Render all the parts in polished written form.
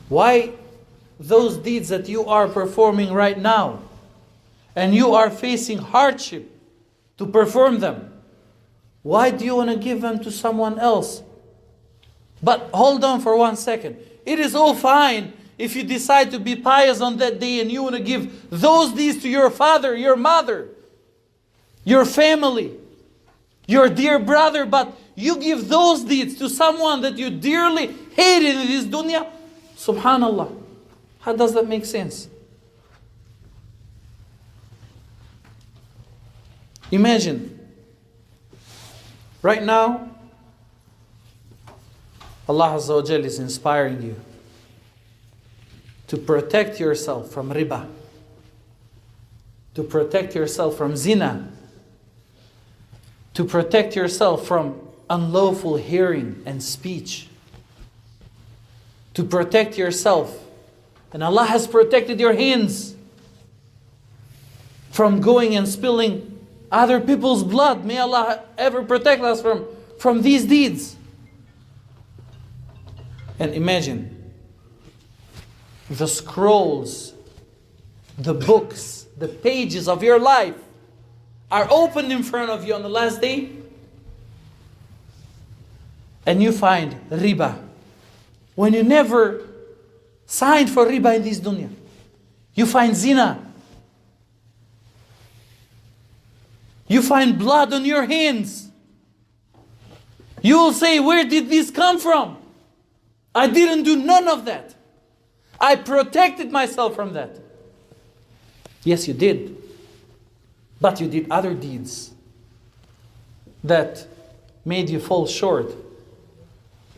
Why those deeds that you are performing right now, and you are facing hardship to perform them, why do you want to give them to someone else? But hold on for 1 second. It is all fine if you decide to be pious on that day and you want to give those deeds to your father, your mother, your family, your dear brother, but you give those deeds to someone that you dearly hated in this dunya. Subhanallah. How does that make sense? Imagine, right now, Allah Azza wa Jal is inspiring you to protect yourself from riba, to protect yourself from zina, to protect yourself from unlawful hearing and speech, to protect yourself. And Allah has protected your hands from going and spilling other people's blood. May Allah ever protect us from these deeds. And imagine the scrolls, the books, the pages of your life are opened in front of you on the last day, and you find riba when you never signed for riba in this dunya. You find zina. You find blood on your hands. You will say, where did this come from? I didn't do none of that. I protected myself from that. Yes, you did. But you did other deeds that made you fall short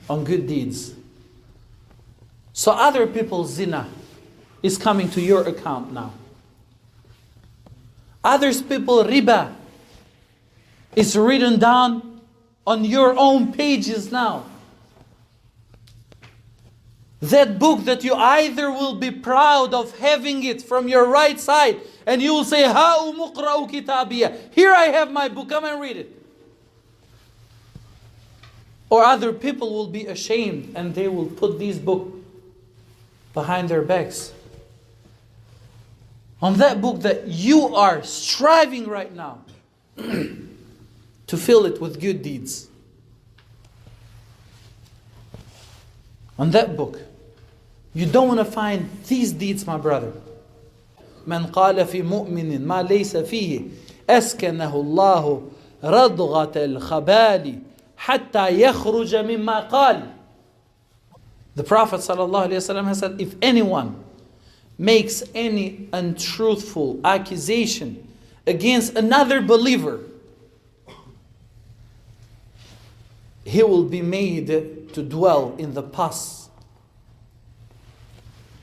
on good deeds. So other people's zina is coming to your account now. Others people riba is written down on your own pages now. That book that you either will be proud of having it from your right side, and you will say, "Ha'u muqra'u kitabiya." Here I have my book, come and read it. Or other people will be ashamed and they will put this book behind their backs. On that book that you are striving right now to fill it with good deeds. On that book. You don't want to find these deeds, my brother. من قال في مؤمن ما ليس فيه أسكنه الله رضغة الخبال حتى يخرج مما قال. The Prophet ﷺ has said, if anyone makes any untruthful accusation against another believer, he will be made to dwell in the pus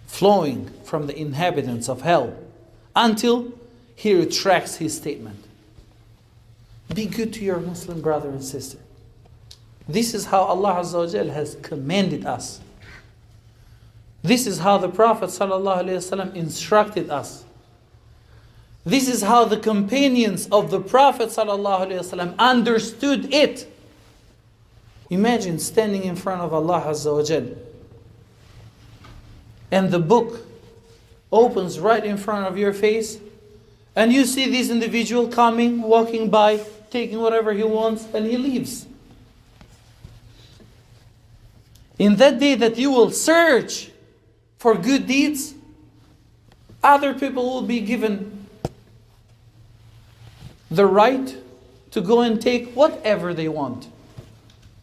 flowing from the inhabitants of hell until he retracts his statement. Be good to your Muslim brother and sister. This is how Allah Azza wa Jal has commanded us. This is how the Prophet ﷺ instructed us. This is how the companions of the Prophet ﷺ understood it. Imagine standing in front of Allah Azza wa Jal, and the book opens right in front of your face, and you see this individual coming, walking by, taking whatever he wants, and he leaves. In that day that you will search for good deeds, other people will be given the right to go and take whatever they want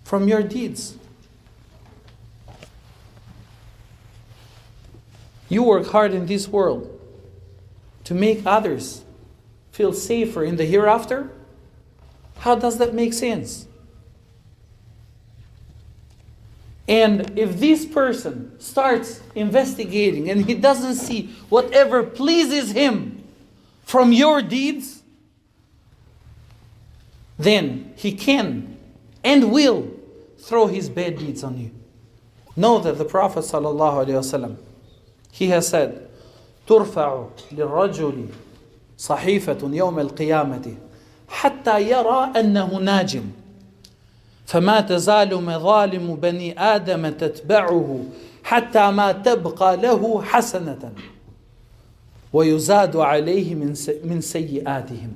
from your deeds. You work hard in this world to make others feel safer in the hereafter. How does that make sense? And if this person starts investigating and he doesn't see whatever pleases him from your deeds, then he can and will throw his bad deeds on you. Know that the Prophet ﷺ, he has said, ترفع للرجل صحيفة يوم القيامة حتى يرى أنه ناج فما تزال مظالم بني آدم تتبعه حتى ما تبقى له حسنة ويزاد عليه من سيئاتهم.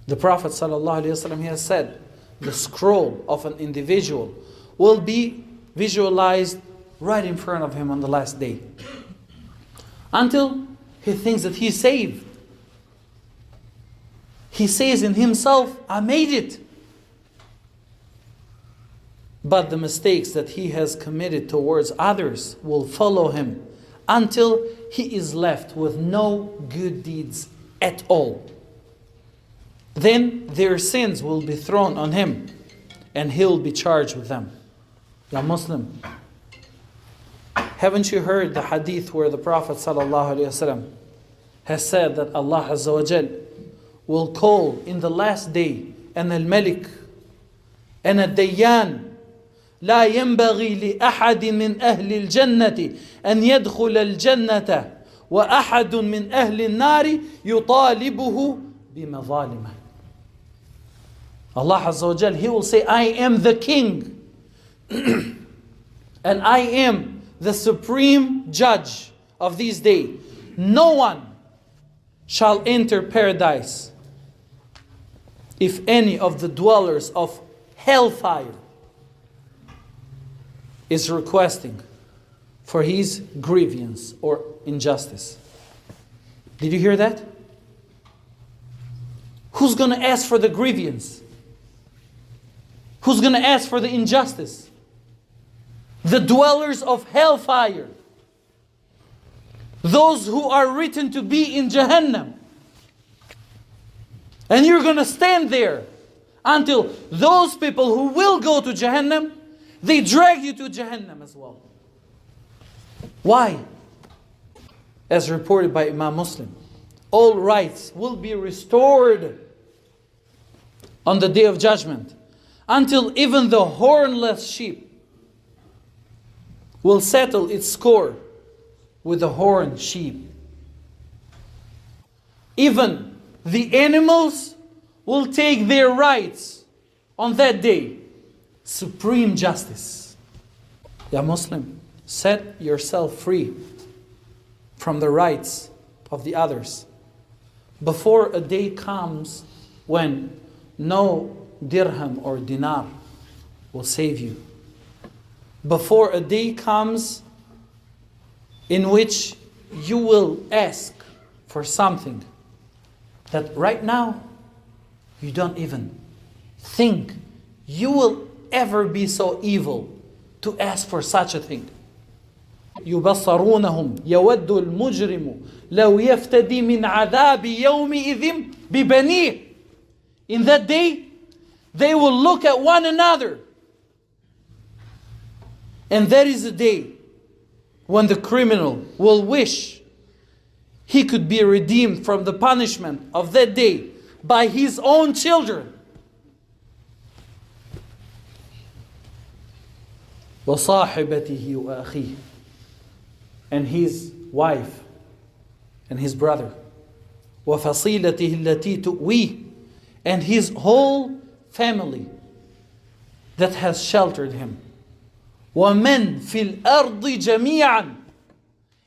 The Prophet ﷺ, he has said, the scroll of an individual will be visualized right in front of him on the last day, until he thinks that he's saved. He says in himself, I made it. But the mistakes that he has committed towards others will follow him until he is left with no good deeds at all. Then their sins will be thrown on him and he'll be charged with them. Ya Muslim, haven't you heard the hadith where the Prophet ﷺ has said that Allah Azza wa Jal will call in the last day and al-Malik and al-Dayyan لا ينبغي لأحد من أهل الجنة أن يدخل الجنة وأحد من أهل النار يطالبه بمظالمه. Allah Azza wa Jal, He will say, I am the king and I am the supreme judge of this day. No one shall enter paradise if any of the dwellers of hellfire is requesting for his grievance or injustice. Did you hear that? Who's going to ask for the grievance? Who's going to ask for the injustice? The dwellers of hellfire. Those who are written to be in Jahannam. And you're going to stand there until those people who will go to Jahannam, they drag you to Jahannam as well. Why? As reported by Imam Muslim, all rights will be restored on the day of judgment until even the hornless sheep will settle its score with the horned sheep. Even the animals will take their rights on that day. Supreme justice. Ya Muslim, set yourself free from the rights of the others before a day comes when no dirham or dinar will save you. Before a day comes in which you will ask for something that right now you don't even think you will ever be so evil to ask for such a thing. يبصرونهم يود المجرم لو يفتدي من عذاب يومئذ ببنيه. In that day, they will look at one another. And that is the day when the criminal will wish he could be redeemed from the punishment of that day by his own children. وصاحبته وأخيه, and his wife and his brother. وفصيلته التي تؤويه, and his whole family that has sheltered him. ومن في الأرض جميعا,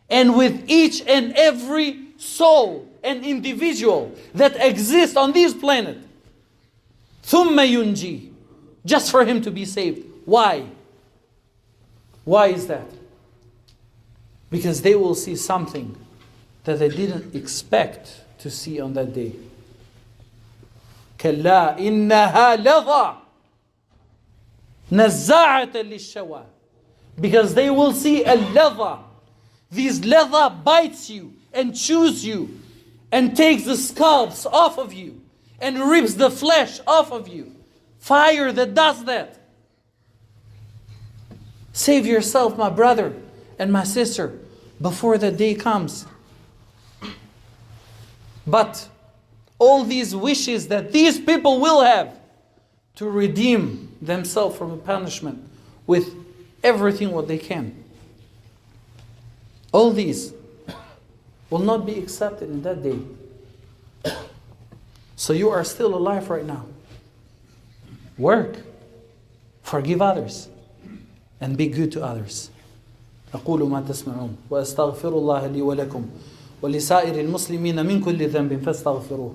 and with each and every soul and individual that exists on this planet. ثم ينجي, just for him to be saved. Why? Why is that? Because they will see something that they didn't expect to see on that day. كلا إنها لظى نزاعة للشوى. Because they will see a leather. This leather bites you and chews you and takes the scalps off of you and rips the flesh off of you. Fire that does that. Save yourself, my brother and my sister, before the day comes. But all these wishes that these people will have to redeem themselves from a punishment with everything what they can, all these will not be accepted in that day. So you are still alive right now. Work, forgive others, and be good to others. أقول ما تسمعون وأستغفر الله لي ولكم ولسائر المسلمين من كل ذنب فاستغفروه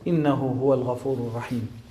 إنه هو الغفور الرحيم.